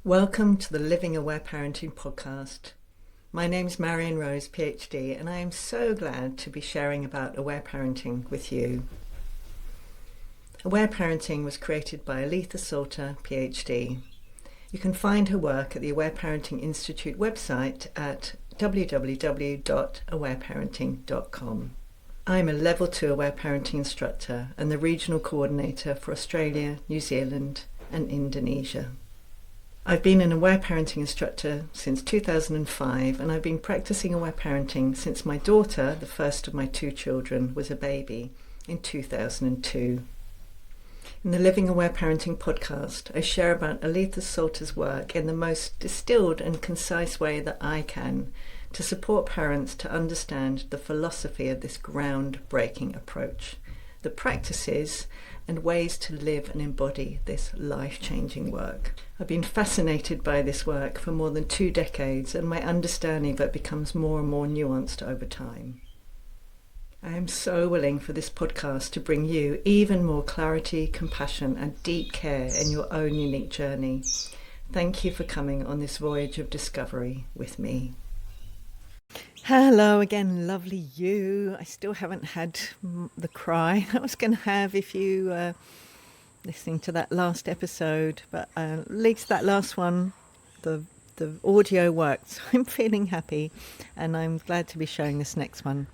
Welcome to the Living Aware Parenting podcast. My name's Marion Rose, PhD, and I am so glad to be sharing about aware parenting with you. Aware parenting was created by Aletha Salter, PhD. You can find her work at the Aware Parenting Institute website at www.awareparenting.com. I'm a Level 2 Aware Parenting instructor and the Regional Coordinator for Australia, New Zealand and Indonesia. I've been an aware parenting instructor since 2005, and I've been practicing aware parenting since my daughter, the first of my two children, was a baby in 2002. In the Living Aware Parenting podcast, I share about Aletha Salter's work in the most distilled and concise way that I can to support parents to understand the philosophy of this groundbreaking approach, the practices and ways to live and embody this life-changing work. I've been fascinated by this work for more than 2 decades, and my understanding of it becomes more and more nuanced over time. I am so willing for this podcast to bring you even more clarity, compassion and deep care in your own unique journey. Thank you for coming on this voyage of discovery with me. Hello again, lovely you. I still haven't had the cry I was going to have if you were listening to that last episode, but at least that last one, the audio worked. So I'm feeling happy, and I'm glad to be showing this next one.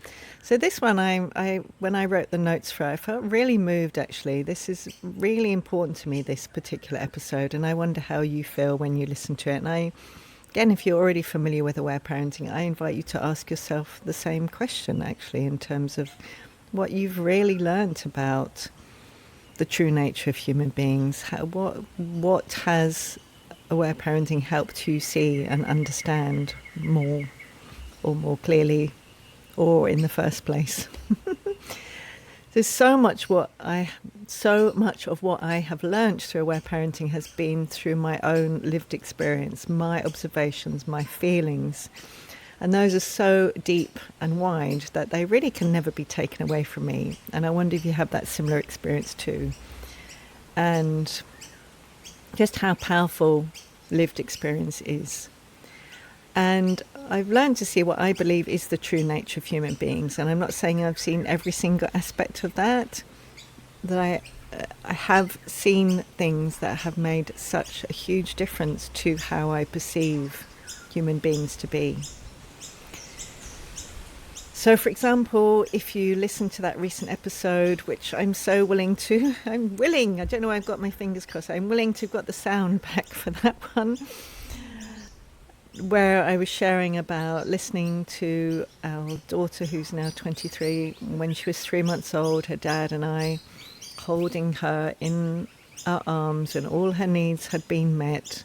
So this one, when I wrote the notes for it, I felt really moved actually. This is really important to me, this particular episode, and I wonder how you feel when you listen to it. And again, if you're already familiar with aware parenting, I invite you to ask yourself the same question, actually, in terms of what you've really learned about the true nature of human beings. What has aware parenting helped you see and understand more, or more clearly, or in the first place? There's so much of what I have learned through aware parenting has been through my own lived experience, my observations, my feelings. And those are so deep and wide that they really can never be taken away from me. And I wonder if you have that similar experience too. And just how powerful lived experience is. And I've learned to see what I believe is the true nature of human beings. And I'm not saying I've seen every single aspect of that I have seen things that have made such a huge difference to how I perceive human beings to be. So, for example, if you listen to that recent episode, which I don't know, I've got my fingers crossed, I'm willing to have got the sound back for that one, where I was sharing about listening to our daughter, who's now 23, when she was 3 months old, her dad and I holding her in our arms, and all her needs had been met.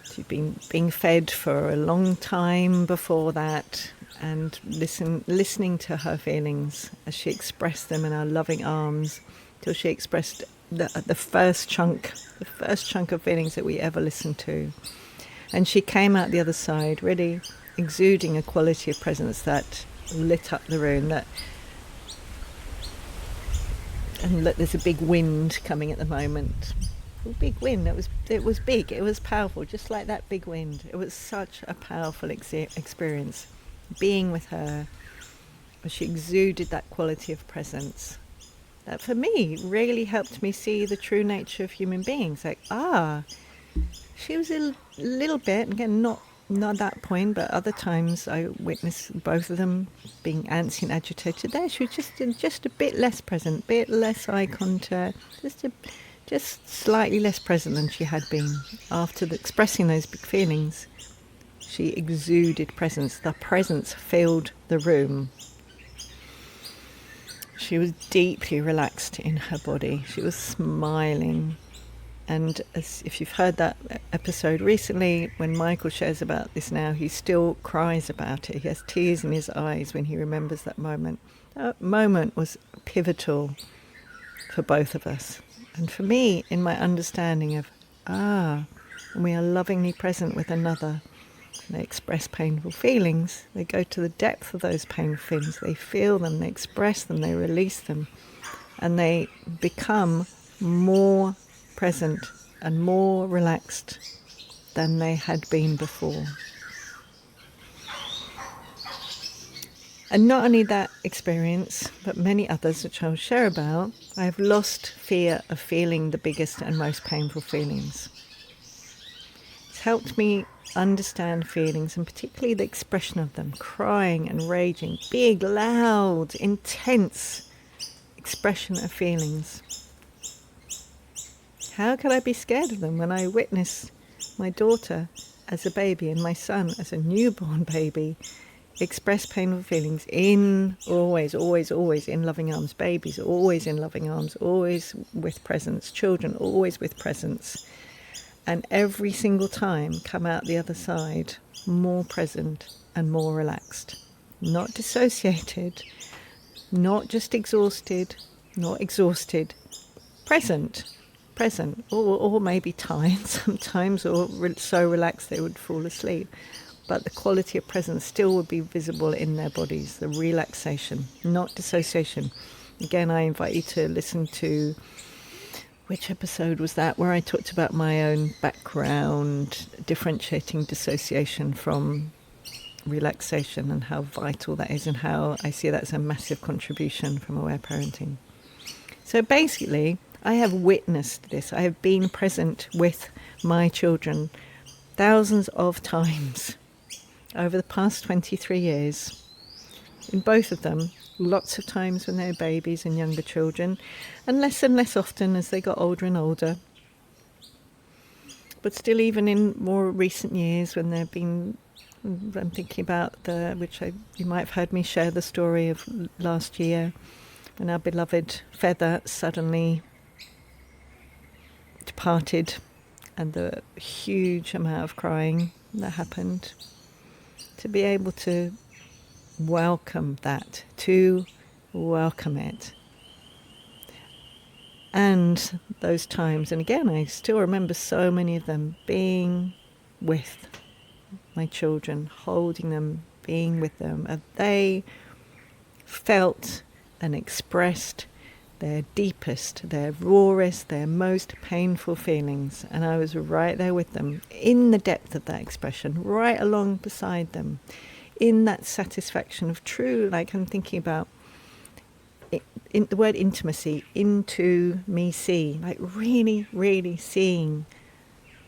She'd been being fed for a long time before that, and listening to her feelings as she expressed them in our loving arms, till she expressed the first chunk of feelings that we ever listened to. And she came out the other side really exuding a quality of presence that lit up the room. And look, there's a big wind coming at the moment. A big wind. It was big. It was powerful, just like that big wind. It was such a powerful experience being with her. She exuded that quality of presence. That for me really helped me see the true nature of human beings. Like, she was a little bit, again, not at that point, but other times I witnessed both of them being antsy and agitated. There, she was just a bit less present, bit less eye contact, just slightly less present than she had been. After expressing those big feelings, she exuded presence. The presence filled the room. She was deeply relaxed in her body. She was smiling. And if you've heard that episode recently, when Michael shares about this now, he still cries about it. He has tears in his eyes when he remembers that moment. That moment was pivotal for both of us. And for me, in my understanding of, when we are lovingly present with another, they express painful feelings, they go to the depth of those painful feelings, they feel them, they express them, they release them, and they become more present and more relaxed than they had been before. And not only that experience, but many others which I'll share about, I have lost fear of feeling the biggest and most painful feelings. It's helped me understand feelings, and particularly the expression of them, crying and raging, big, loud, intense expression of feelings. How could I be scared of them when I witnessed my daughter as a baby and my son as a newborn baby express painful feelings in always in loving arms, babies always in loving arms, always with presence, children always with presence, and every single time come out the other side more present and more relaxed, not dissociated, not just exhausted, present, or maybe tired sometimes, or so relaxed they would fall asleep. But the quality of presence still would be visible in their bodies, the relaxation, not dissociation. Again, I invite you to listen to, which episode was that, where I talked about my own background, differentiating dissociation from relaxation and how vital that is, and how I see that as a massive contribution from aware parenting. So basically, I have witnessed this. I have been present with my children thousands of times over the past 23 years, in both of them, lots of times when they were babies and younger children, and less often as they got older and older. But still, even in more recent years, when they've been, I'm thinking about you might have heard me share the story of last year, when our beloved Feather suddenly departed, and the huge amount of crying that happened. To be able to welcome that, to welcome it. And those times, and again, I still remember so many of them, being with my children, holding them, being with them. And they felt and expressed their deepest, their rawest, their most painful feelings. And I was right there with them in the depth of that expression, right along beside them, in that satisfaction of true, like I'm thinking about in the word intimacy, into me see, like really, really seeing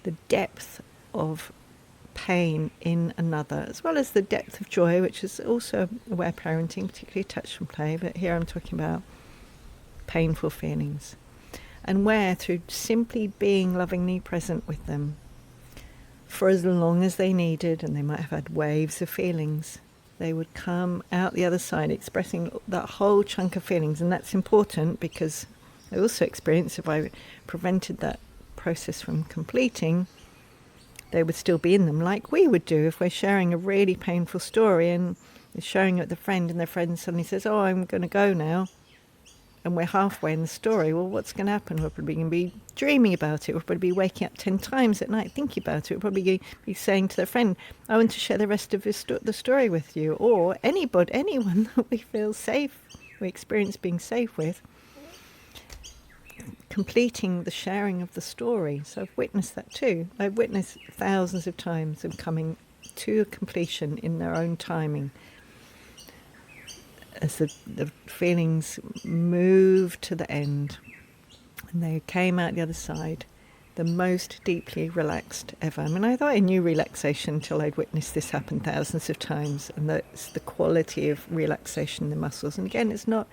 the depth of pain in another, as well as the depth of joy, which is also aware parenting, particularly touch and play, but here I'm talking about painful feelings, and where through simply being lovingly present with them for as long as they needed, and they might have had waves of feelings, they would come out the other side expressing that whole chunk of feelings. And that's important, because I also experienced if I prevented that process from completing, they would still be in them, like we would do if we're sharing a really painful story and sharing it with a friend, and their friend suddenly says, "Oh, I'm going to go now," and we're halfway in the story. Well, what's going to happen? We're probably going to be dreaming about it. We'll probably be waking up 10 times at night thinking about it. We'll probably be saying to their friend, "I want to share the rest of the story with you," or anyone that we feel safe, we experience being safe with, completing the sharing of the story. So I've witnessed that too. I've witnessed thousands of times them coming to a completion in their own timing, as the feelings moved to the end, and they came out the other side the most deeply relaxed ever. I mean, I thought I knew relaxation until I'd witnessed this happen thousands of times, and that's the quality of relaxation in the muscles. And again, it's not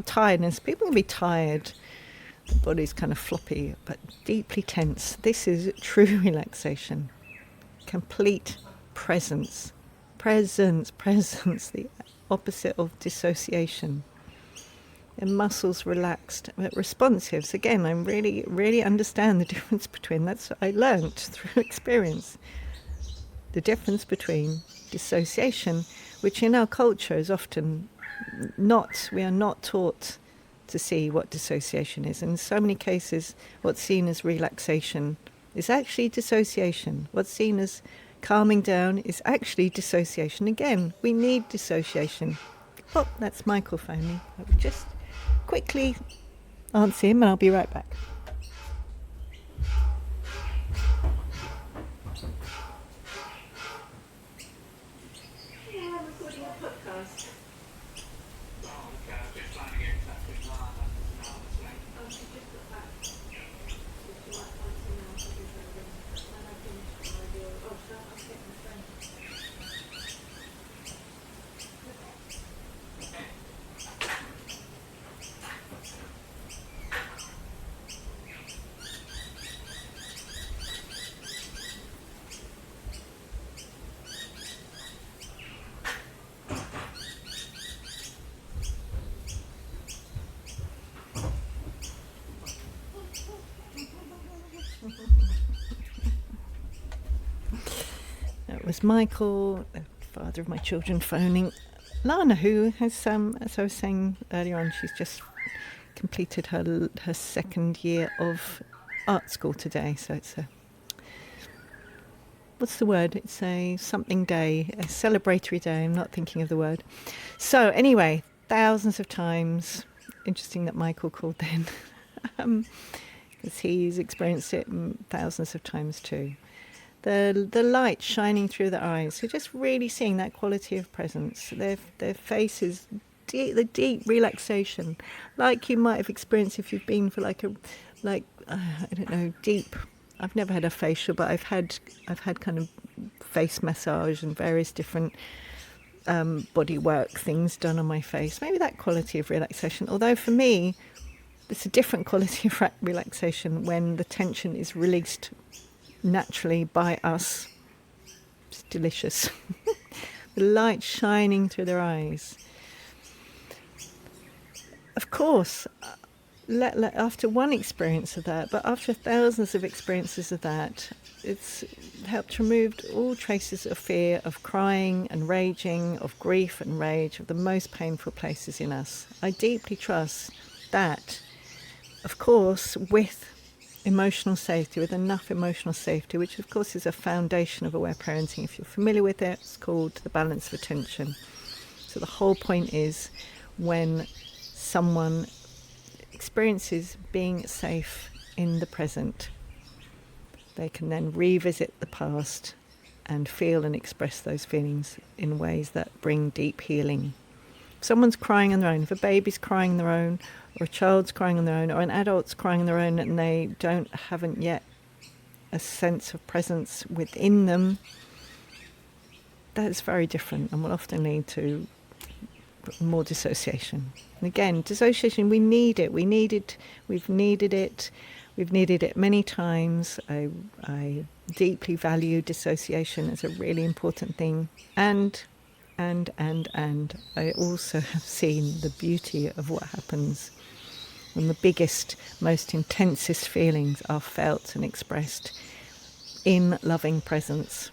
tiredness. People can be tired, the body's kind of floppy, but deeply tense. This is true relaxation, complete presence, the opposite of dissociation. And muscles relaxed, but responsive. So again, I really, really understand the difference between, that's what I learnt through experience, the difference between dissociation, which in our culture is often we are not taught to see what dissociation is. And in so many cases, what's seen as relaxation is actually dissociation. What's seen as calming down is actually dissociation. Again, we need dissociation. Oh, that's Michael phoning. I will just quickly answer him and I'll be right back. was Michael, the father of my children, phoning Lana, who has, as I was saying earlier on, she's just completed her second year of art school today. So it's what's the word? It's a something day, a celebratory day. I'm not thinking of the word. So anyway, thousands of times. Interesting that Michael called then, because he's experienced it thousands of times too. The light shining through their eyes. You're just really seeing that quality of presence. Their faces, the deep relaxation, like you might have experienced if you've been for I don't know, deep. I've never had a facial, but I've had kind of face massage and various different body work things done on my face. Maybe that quality of relaxation. Although for me, it's a different quality of relaxation when the tension is released naturally by us. It's delicious. The light shining through their eyes. Of course, after one experience of that, but after thousands of experiences of that, it's helped remove all traces of fear, of crying and raging, of grief and rage, of the most painful places in us. I deeply trust that, of course, with emotional safety, with enough emotional safety, which of course is a foundation of aware parenting. If you're familiar with it, it's called the balance of attention. So the whole point is when someone experiences being safe in the present, they can then revisit the past and feel and express those feelings in ways that bring deep healing. If someone's crying on their own, if a baby's crying on their own, or a child's crying on their own, or an adult's crying on their own, and they haven't yet a sense of presence within them, that's very different and will often lead to more dissociation. And again, dissociation, we need it. We've needed it many times. I deeply value dissociation as a really important thing. And I also have seen the beauty of what happens when the biggest, most intensest feelings are felt and expressed in loving presence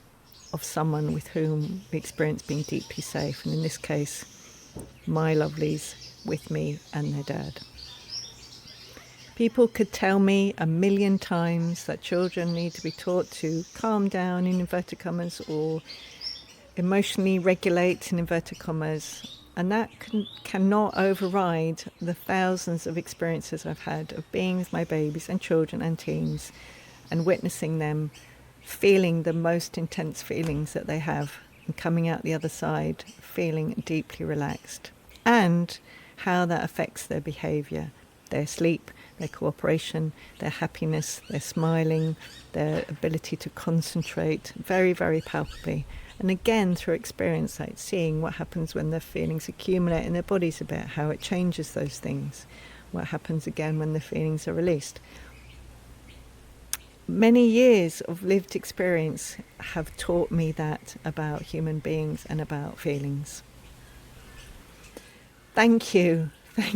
of someone with whom we experience being deeply safe. And in this case, my lovelies with me and their dad. People could tell me 1,000,000 times that children need to be taught to calm down, in inverted commas, or emotionally regulate, in inverted commas, and that cannot override the thousands of experiences I've had of being with my babies and children and teens and witnessing them feeling the most intense feelings that they have and coming out the other side feeling deeply relaxed, and how that affects their behaviour, their sleep, their cooperation, their happiness, their smiling, their ability to concentrate very, very palpably. And again, through experience, like seeing what happens when their feelings accumulate in their bodies a bit, how it changes those things, what happens again when the feelings are released. Many years of lived experience have taught me that about human beings and about feelings. Thank you, Aware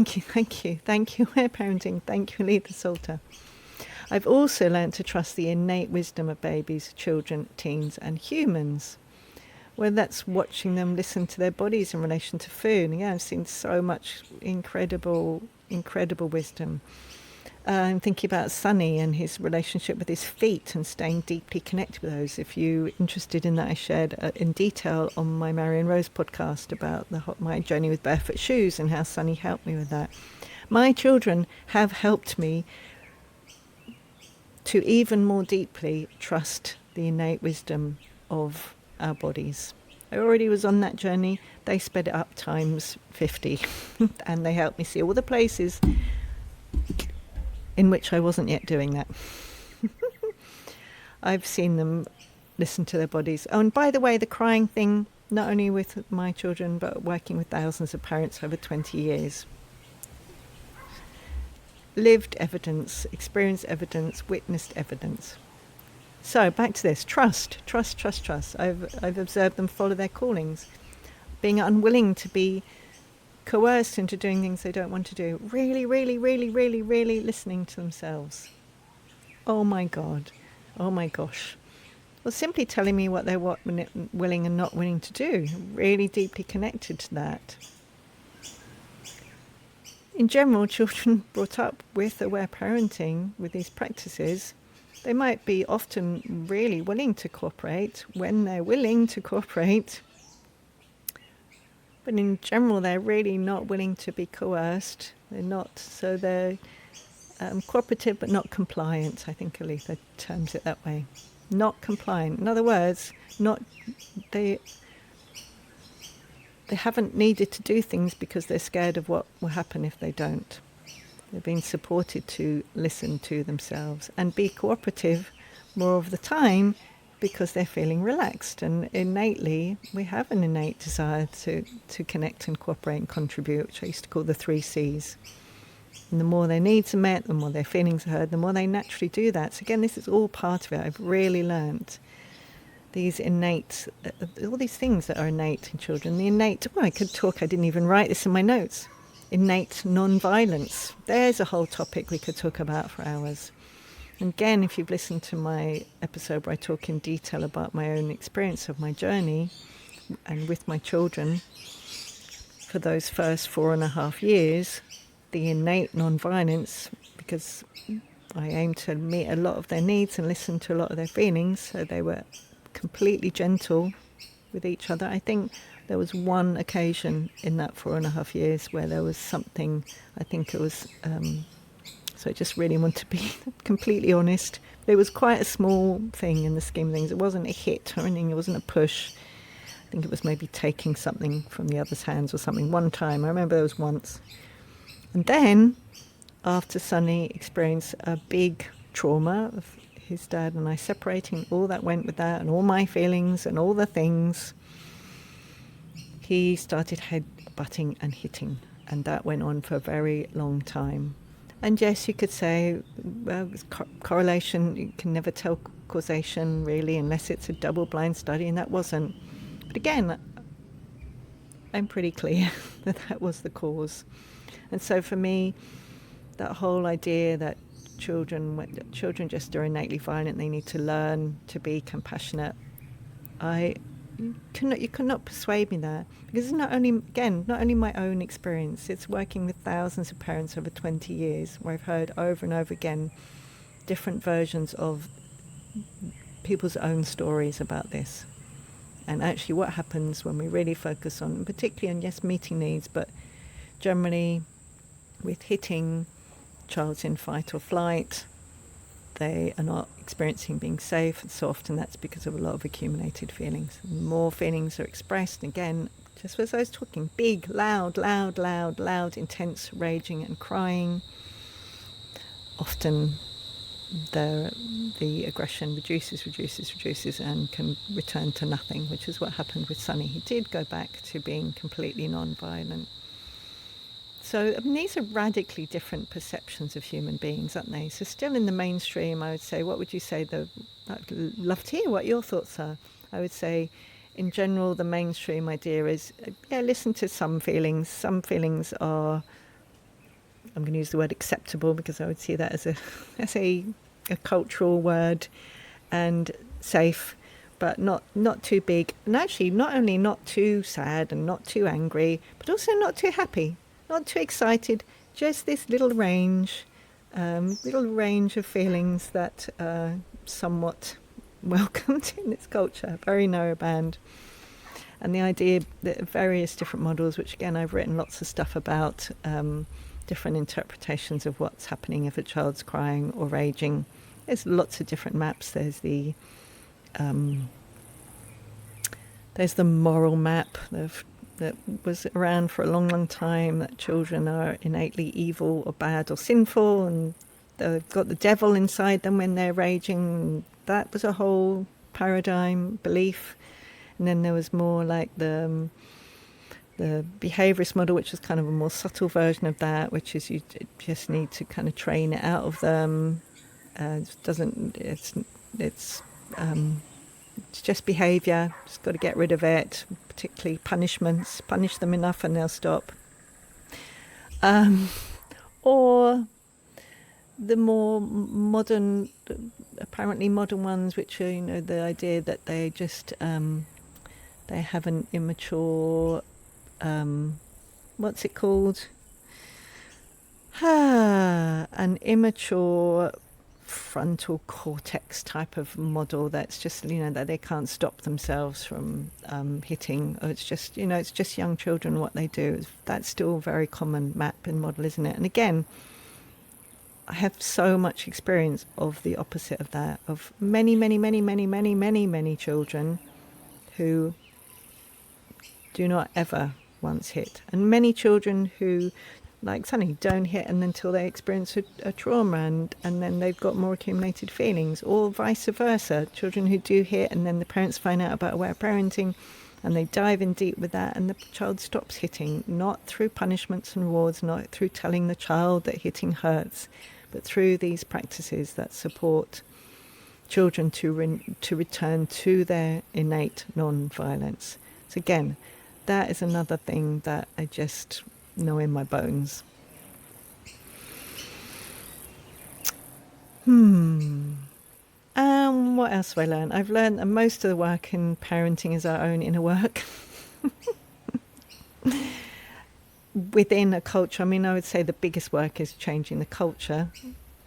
Parenting, thank you, Alita Salter. I've also learned to trust the innate wisdom of babies, children, teens and humans. Whether that's watching them listen to their bodies in relation to food. And yeah, I've seen so much incredible wisdom. I'm thinking about Sonny and his relationship with his feet and staying deeply connected with those. If you're interested in that, I shared in detail on my Marion Rose podcast about my journey with barefoot shoes and how Sonny helped me with that. My children have helped me to even more deeply trust the innate wisdom of our bodies. I already was on that journey. They sped it up times 50 and they helped me see all the places in which I wasn't yet doing that. I've seen them listen to their bodies. Oh, and by the way, the crying thing, not only with my children, but working with thousands of parents over 20 years. Lived evidence, experienced evidence, witnessed evidence. So back to this, trust. I've observed them follow their callings, being unwilling to be coerced into doing things they don't want to do, really listening to themselves. Oh my gosh, or simply telling me what they're willing and not willing to do. Really deeply connected to that. In general, children brought up with aware parenting, with these practices, they might be often really willing to cooperate when they're willing to cooperate. But in general, they're really not willing to be coerced. They're cooperative but not compliant. I think Aletha terms it that way. Not compliant. In other words, they haven't needed to do things because they're scared of what will happen if they don't. They're being supported to listen to themselves and be cooperative more of the time because they're feeling relaxed. And innately, we have an innate desire to connect and cooperate and contribute, which I used to call the 3 C's. And the more their needs are met, the more their feelings are heard, the more they naturally do that. So again, this is all part of it. I've really learnt these innate, all these things that are innate in children. The innate, I didn't even write this in my notes. Innate non-violence. There's a whole topic we could talk about for hours. And again, if you've listened to my episode where I talk in detail about my own experience of my journey and with my children, for those first 4.5 years, the innate non-violence, because I aimed to meet a lot of their needs and listen to a lot of their feelings, so they were completely gentle with each other. I think there was one occasion in that 4.5 years where there was something, I think it was, so I just really want to be completely honest. It was quite a small thing in the scheme of things. It wasn't a hit or anything, it wasn't a push. I think it was maybe taking something from the other's hands or something one time. I remember there was once. And then, after Sonny experienced a big trauma of his dad and I separating, all that went with that, and all my feelings and all the things, he started head-butting and hitting. And that went on for a very long time. And yes, you could say, well, correlation, you can never tell causation really unless it's a double-blind study, and that wasn't. But again, I'm pretty clear that that was the cause. And so for me, that whole idea that children just are innately violent, they need to learn to be compassionate, you cannot persuade me that, because it's not only my own experience, it's working with thousands of parents over 20 years where I've heard over and over again different versions of people's own stories about this. And actually what happens when we really focus on, particularly on, yes, meeting needs, but generally with hitting, child's in fight or flight, they are not experiencing being safe, and so often that's because of a lot of accumulated feelings. And more feelings are expressed, again, just as I was talking, big, loud, intense raging and crying. Often the aggression reduces and can return to nothing, which is what happened with Sonny. He did go back to being completely non-violent. So these are radically different perceptions of human beings, aren't they? So still in the mainstream, I would say, what would you say? I'd love to hear what your thoughts are. I would say, in general, the mainstream idea is, listen to some feelings. Some feelings are, I'm going to use the word acceptable because I would see that as a cultural word, and safe, but not too big. And actually, not only not too sad and not too angry, but also not too happy. Not too excited, just this little range of feelings that are somewhat welcomed in this culture, very narrow band. And the idea that various different models, which again I've written lots of stuff about, different interpretations of what's happening if a child's crying or raging. There's lots of different maps. There's the moral map that was around for a long time, that children are innately evil or bad or sinful, and they've got the devil inside them when they're raging. That was a whole paradigm belief. And then there was more like the behaviourist model, which is kind of a more subtle version of that, which is you just need to kind of train it out of them. It's just behaviour, just got to get rid of it, particularly punishments. Punish them enough and they'll stop. Or the more modern, apparently modern ones, which are, the idea that they just they have an immature, what's it called? An immature frontal cortex type of model that's just, that they can't stop themselves from hitting, or it's just, it's just young children, what they do. That's still a very common map and model, isn't it? And again, I have so much experience of the opposite of that, of many, many, many, many, many, many, many children who do not ever once hit, and many children who, like suddenly don't hit and until they experience a trauma, and then they've got more accumulated feelings, or vice versa, children who do hit and then the parents find out about aware parenting and they dive in deep with that, and the child stops hitting, not through punishments and rewards, not through telling the child that hitting hurts, but through these practices that support children to return to their innate non-violence. So again, that is another thing that I just know in my bones. What else have I learned? I've learned that most of the work in parenting is our own inner work. Within a culture, I would say the biggest work is changing the culture.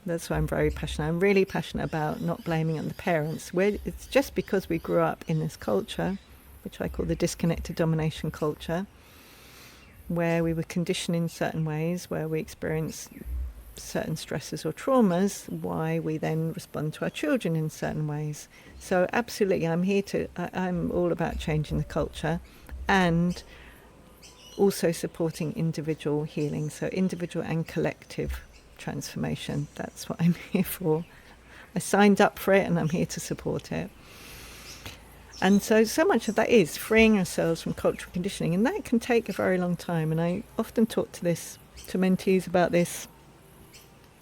That's why I'm very passionate. I'm really passionate about not blaming on the parents. It's just because we grew up in this culture, which I call the disconnected domination culture, where we were conditioned in certain ways, where we experience certain stresses or traumas, why we then respond to our children in certain ways. So absolutely, I'm all about changing the culture and also supporting individual healing, so individual and collective transformation. That's what I'm here for. I signed up for it and I'm here to support it. And so much of that is freeing ourselves from cultural conditioning, and that can take a very long time. And I often talk to mentees about this.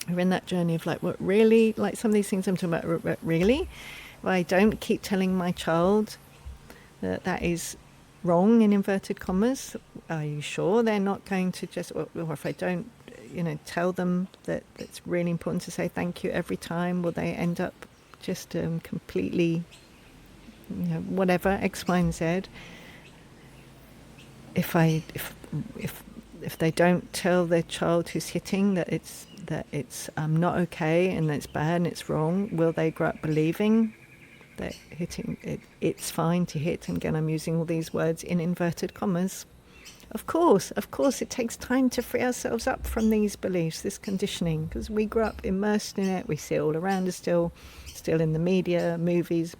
We're in that journey of what really, some of these things I'm talking about, really? If I don't keep telling my child that is wrong, in inverted commas, are you sure they're not going to just, or if I don't, tell them that it's really important to say thank you every time, will they end up just completely, whatever, X, Y, and Z? If they don't tell their child who's hitting that it's not okay and it's bad and it's wrong, will they grow up believing that hitting it's fine to hit? And again, I'm using all these words in inverted commas. Of course, it takes time to free ourselves up from these beliefs, this conditioning, because we grew up immersed in it. We see it all around us still in the media, movies,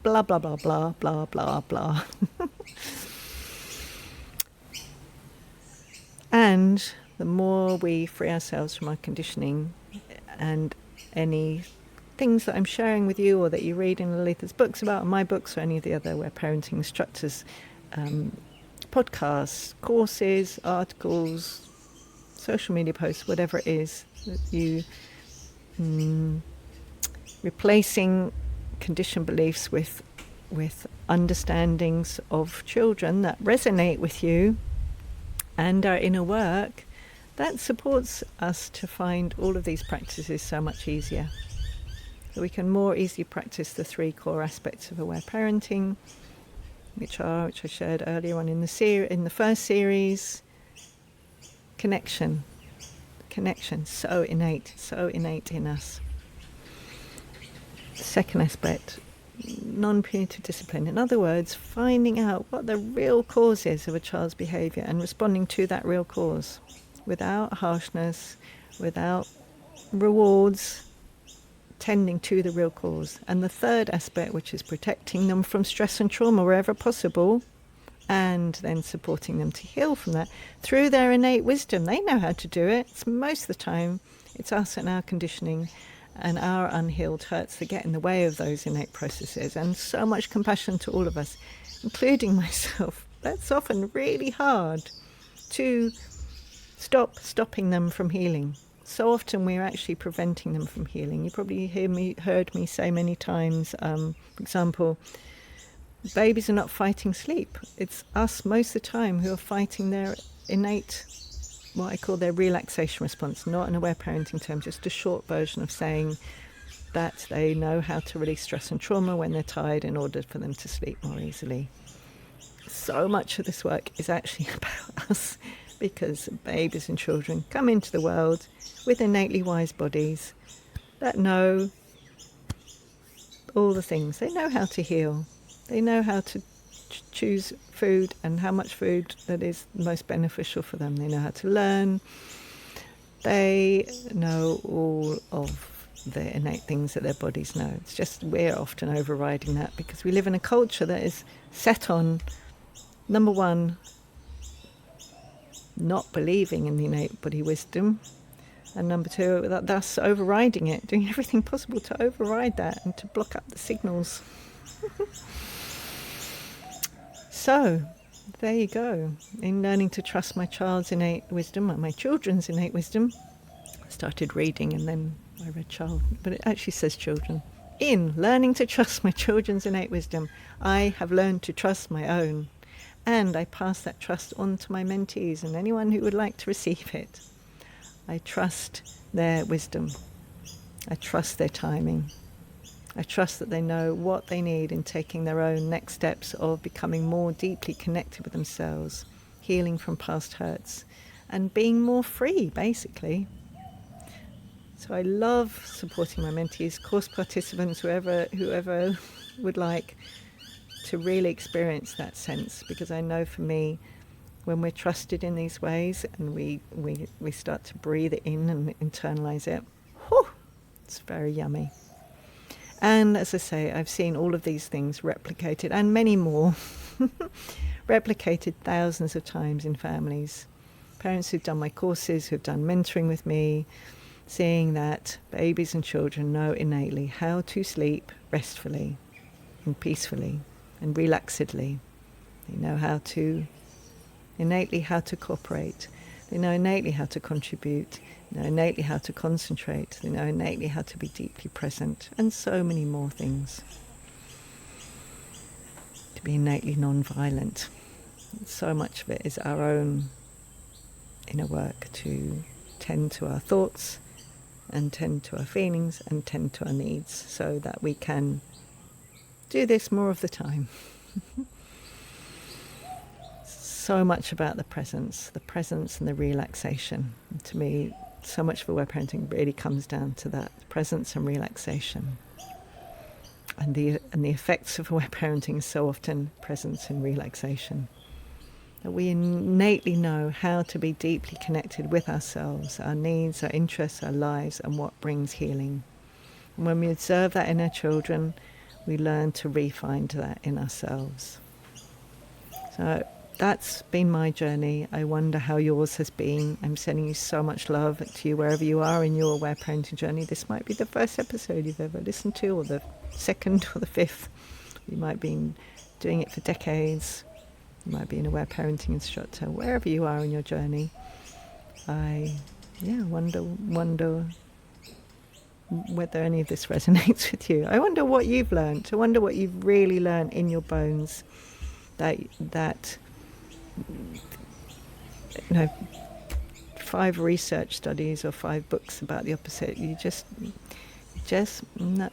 blah, blah, blah, blah, blah, blah, blah. And the more we free ourselves from our conditioning, and any things that I'm sharing with you or that you read in Lalitha's books about, or my books, or any of the other Aware Parenting instructors, podcasts, courses, articles, social media posts, whatever it is, that you replacing conditioned beliefs with understandings of children that resonate with you and our inner work, that supports us to find all of these practices so much easier. So we can more easily practice the 3 core aspects of aware parenting, which I shared earlier on in the first series. Connection, so innate in us. The second aspect, non-punitive discipline. In other words, finding out what the real cause is of a child's behaviour and responding to that real cause without harshness, without rewards, tending to the real cause. And the third aspect, which is protecting them from stress and trauma wherever possible, and then supporting them to heal from that through their innate wisdom. They know how to do it. Most of the time, it's us and our conditioning and our unhealed hurts that get in the way of those innate processes. And so much compassion to all of us, including myself. That's often really hard to stopping them from healing. So often we're actually preventing them from healing. You probably heard me say many times, for example, babies are not fighting sleep. It's us most of the time who are fighting their innate what I call their relaxation response, not an aware parenting term, just a short version of saying that they know how to release stress and trauma when they're tired in order for them to sleep more easily. So much of this work is actually about us, because babies and children come into the world with innately wise bodies that know all the things. They know how to heal. They know how to choose food and how much food that is most beneficial for them. They know how to learn. They know all of the innate things that their bodies know. It's just we're often overriding that because we live in a culture that is set on, number one, not believing in the innate body wisdom, and number two, thus overriding it, doing everything possible to override that and to block up the signals. So, there you go. In learning to trust my child's innate wisdom, and my children's innate wisdom, I started reading and then I read child, but it actually says children. In learning to trust my children's innate wisdom, I have learned to trust my own. And I pass that trust on to my mentees and anyone who would like to receive it. I trust their wisdom. I trust their timing. I trust that they know what they need in taking their own next steps of becoming more deeply connected with themselves, healing from past hurts, and being more free, basically. So I love supporting my mentees, course participants, whoever would like to really experience that sense, because I know for me, when we're trusted in these ways and we start to breathe it in and internalize it, whew, it's very yummy. And as I say, I've seen all of these things replicated, and many more, replicated thousands of times in families. Parents who've done my courses, who've done mentoring with me, seeing that babies and children know innately how to sleep restfully and peacefully and relaxedly. They know innately how to cooperate. They know innately how to contribute. They know innately how to concentrate. They know innately how to be deeply present, and so many more things. To be innately non-violent. So much of it is our own inner work to tend to our thoughts and tend to our feelings and tend to our needs so that we can do this more of the time. So much about the presence and the relaxation. And to me, so much of aware parenting really comes down to that, presence and relaxation. And the effects of aware parenting is so often presence and relaxation. That we innately know how to be deeply connected with ourselves, our needs, our interests, our lives, and what brings healing. And when we observe that in our children, we learn to re-find that in ourselves. So that's been my journey. I wonder how yours has been. I'm sending you so much love to you wherever you are in your aware parenting journey. This might be the first episode you've ever listened to, or the second or the fifth. You might have been doing it for decades. You might be an aware parenting instructor. Wherever you are in your journey, I wonder whether any of this resonates with you. I wonder what you've learned. I wonder what you've really learned in your bones. That 5 research studies or 5 books about the opposite. You just not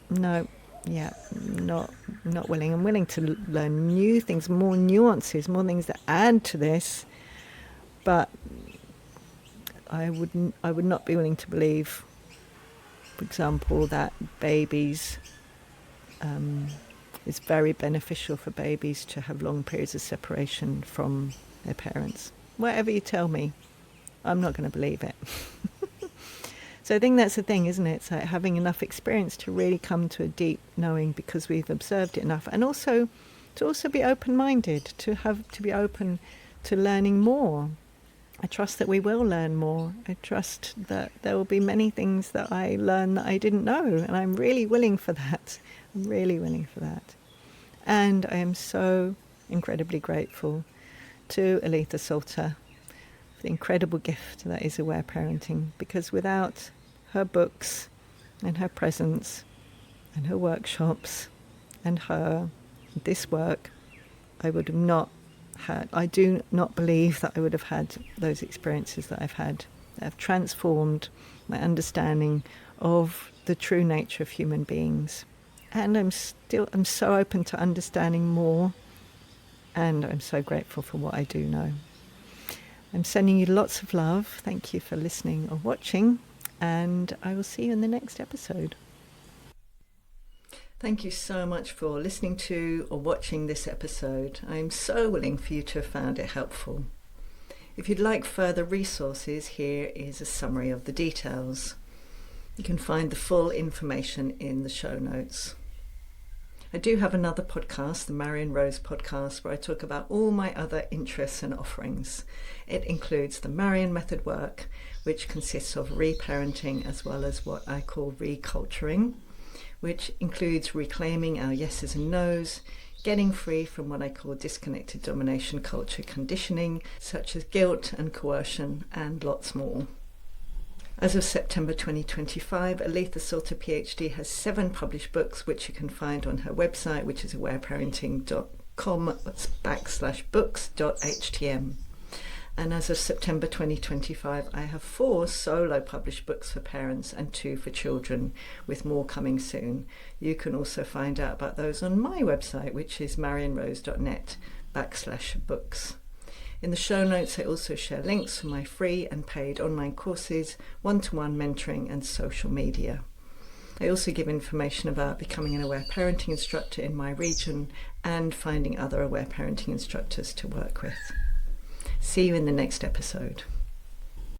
willing. I'm willing to learn new things, more nuances, more things that add to this. But I would not be willing to believe, for example, that babies. It's very beneficial for babies to have long periods of separation from their parents. Whatever you tell me, I'm not going to believe it. So I think that's the thing, isn't it? It's like having enough experience to really come to a deep knowing because we've observed it enough, and also to be open-minded, to be open to learning more. I trust that we will learn more. I trust that there will be many things that I learn that I didn't know, and I'm really willing for that. I'm really willing for that. And I am so incredibly grateful to Aletha Salter for the incredible gift that is aware parenting, because without her books and her presence and her workshops and this work, I would not had. I do not believe that I would have had those experiences that I've had. They have transformed my understanding of the true nature of human beings. And I'm so open to understanding more, and I'm so grateful for what I do know. I'm sending you lots of love. Thank you for listening or watching, and I will see you in the next episode. Thank you so much for listening to or watching this episode. I'm so willing for you to have found it helpful. If you'd like further resources, here is a summary of the details. You can find the full information in the show notes. I do have another podcast, the Marion Rose podcast, where I talk about all my other interests and offerings. It includes the Marion method work, which consists of reparenting as well as what I call reculturing, which includes reclaiming our yeses and nos, getting free from what I call disconnected domination culture conditioning, such as guilt and coercion, and lots more. As of September 2025, Aletha Salter PhD has 7 published books, which you can find on her website, which is awareparenting.com/books.htm. And as of September 2025, I have 4 solo published books for parents and 2 for children, with more coming soon. You can also find out about those on my website, which is marionrose.net/books. In the show notes, I also share links for my free and paid online courses, one-to-one mentoring, and social media. I also give information about becoming an aware parenting instructor in my region and finding other aware parenting instructors to work with. See you in the next episode.